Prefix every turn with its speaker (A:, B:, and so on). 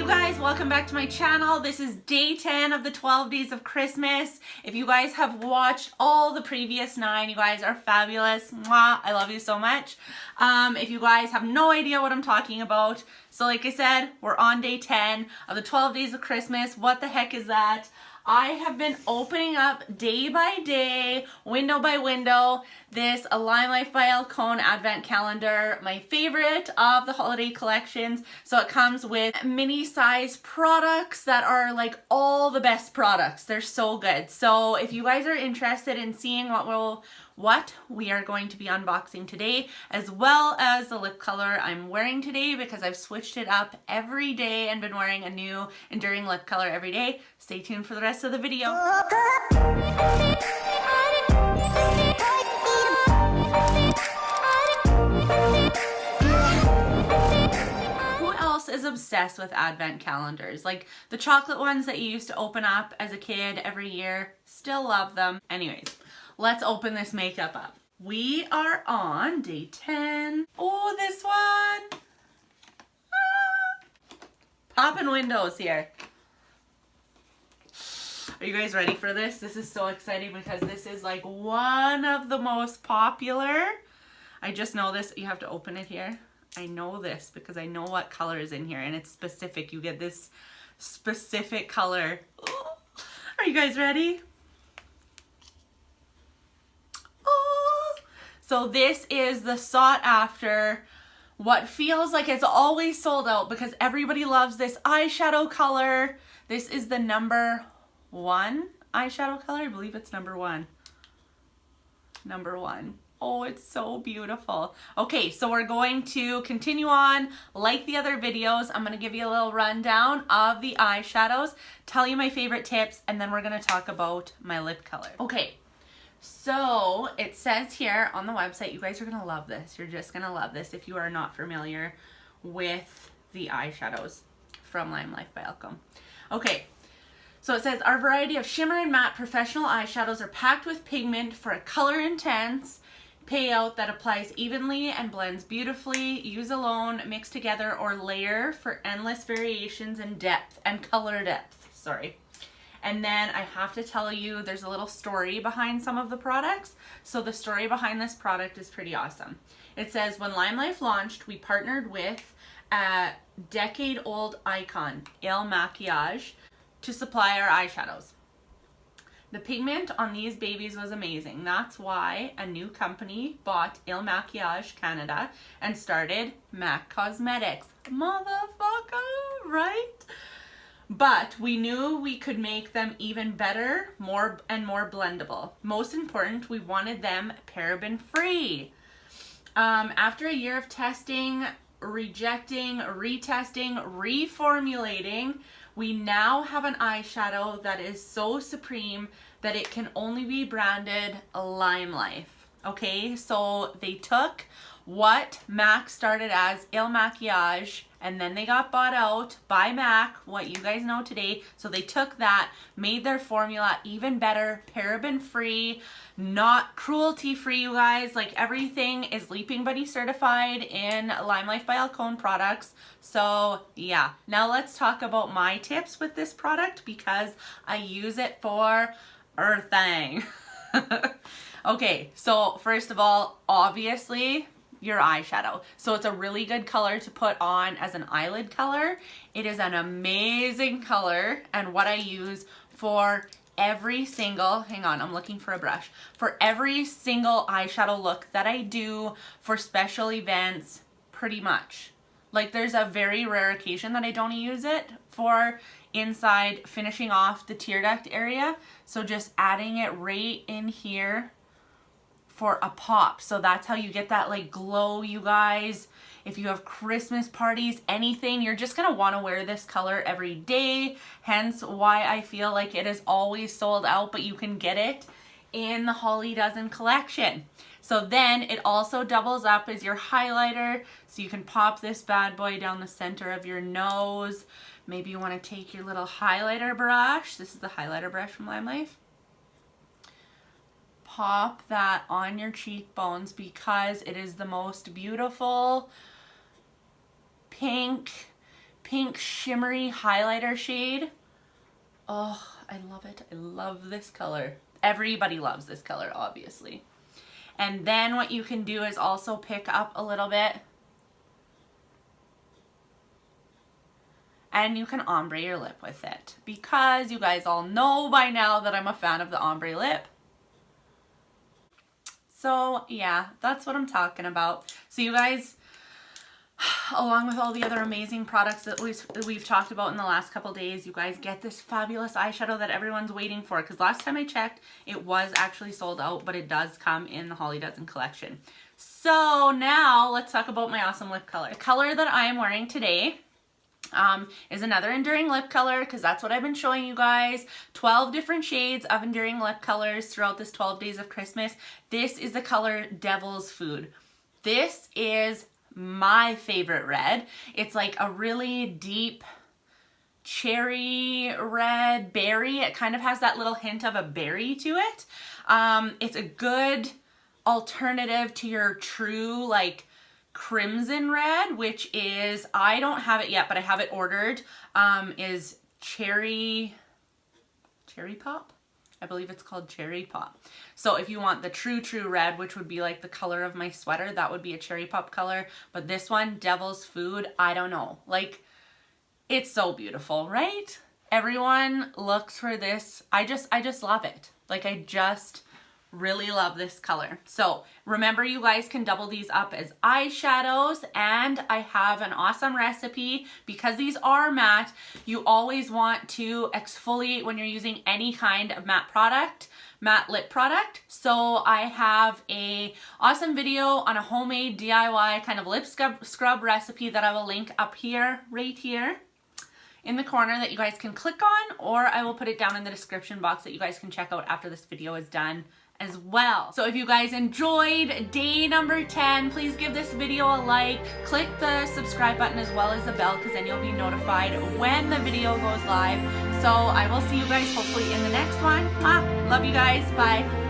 A: guys, welcome back to my channel. This is day 10 of the 12 days of Christmas. If you guys have watched all the previous 9, you guys are fabulous. Mwah, I love you so much. If you guys have no idea what I'm talking about, so like I said, we're on day 10 of the 12 days of Christmas. What the heck is that? I have been opening up day by day, window by window, this LimeLife by Alcone advent calendar, my favorite of the holiday collections. So it comes with mini size products that are like all the best products. They're so good. So if you guys are interested in seeing what we are going to be unboxing today, as well as the lip color I'm wearing today, because I've switched it up every day and been wearing a new enduring lip color every day. Stay tuned for the rest of the video. Who else is obsessed with advent calendars? Like the chocolate ones that you used to open up as a kid every year. Still love them. Anyways, let's open this makeup up. We are on day 10. Oh, this one. Popping windows here. Are you guys ready for this? This is so exciting because this is like one of the most popular. I just know this. You have to open it here. I know this because I know what color is in here and it's specific. You get this specific color. Oh, are you guys ready? So this is the sought after, what feels like it's always sold out because everybody loves this eyeshadow color. This is the number 1 eyeshadow color. I believe it's number 1. Number 1. Oh, it's so beautiful. Okay, so we're going to continue on like the other videos. I'm going to give you a little rundown of the eyeshadows, tell you my favorite tips, and then we're going to talk about my lip color. Okay. So it says here on the website, you guys are going to love this. You're just going to love this if you are not familiar with the eyeshadows from LimeLife by Alcone. Okay, so it says, our variety of shimmer and matte professional eyeshadows are packed with pigment for a color intense payout that applies evenly and blends beautifully. Use alone, mix together, or layer for endless variations in depth and color depth. Sorry. And then I have to tell you, there's a little story behind some of the products. So the story behind this product is pretty awesome. It says, when LimeLife launched, we partnered with a decade-old icon, Il Maquillage, to supply our eyeshadows. The pigment on these babies was amazing. That's why a new company bought Il Maquillage Canada and started MAC Cosmetics. Motherfucker, right? But we knew we could make them even better, more blendable. Most important, we wanted them paraben free. After a year of testing, rejecting, retesting, reformulating, we now have an eyeshadow that is so supreme that it can only be branded LimeLife. Okay, so they took what MAC started as Il Maquillage, and then they got bought out by MAC, what you guys know today. So they took that, made their formula even better, paraben free, not cruelty free, you guys. Like everything is Leaping Buddy certified in LimeLife by Alcone products. So yeah, now let's talk about my tips with this product because I use it for everything. Okay, so first of all, obviously, your eyeshadow. So it's a really good color to put on as an eyelid color. It is an amazing color, and what I use for every single, hang on, I'm looking for a brush, for every single eyeshadow look that I do for special events, pretty much. Like there's a very rare occasion that I don't use it for inside finishing off the tear duct area. So just adding it right in here for a pop. So that's how you get that like glow, you guys. If you have Christmas parties, anything, you're just gonna want to wear this color every day. Hence why I feel like it is always sold out, but you can get it in the Holly Dozen collection. So then it also doubles up as your highlighter. So you can pop this bad boy down the center of your nose. Maybe you want to take your little highlighter brush. This is the highlighter brush from LimeLife. Pop that on your cheekbones because it is the most beautiful pink pink shimmery highlighter shade. Oh, I love it. I love this color. Everybody loves this color, obviously. And then what you can do is also pick up a little bit and you can ombre your lip with it, because you guys all know by now that I'm a fan of the ombre lip. So yeah, that's what I'm talking about. So you guys, along with all the other amazing products that we've talked about in the last couple days, you guys get this fabulous eyeshadow that everyone's waiting for, because last time I checked, it was actually sold out, but it does come in the Holly Dozen collection. So now let's talk about my awesome lip color. The color that I am wearing today is another enduring lip color, because that's what I've been showing you guys. 12 different shades of enduring lip colors throughout this 12 days of Christmas. This is the color Devil's Food. This is my favorite red. It's like a really deep cherry red berry. It kind of has that little hint of a berry to it. It's a good alternative to your true like crimson red, which is, I don't have it yet, but I have it ordered, is cherry pop. I believe it's called cherry pop. So if you want the true red, which would be like the color of my sweater, that would be a cherry pop color. But this one, Devil's Food, I don't know. Like, it's so beautiful, right? Everyone looks for this. I just love it. Like, I just really love this color. So remember, you guys can double these up as eyeshadows, and I have an awesome recipe. Because these are matte, you always want to exfoliate when you're using any kind of matte lip product. So I have a awesome video on a homemade DIY kind of lip scrub recipe that I will link up here, right here in the corner, that you guys can click on, or I will put it down in the description box that you guys can check out after this video is done as well. So if you guys enjoyed day number 10, please give this video a like, click the subscribe button as well as the bell, because then you'll be notified when the video goes live. So I will see you guys hopefully in the next one. Love you guys. Bye.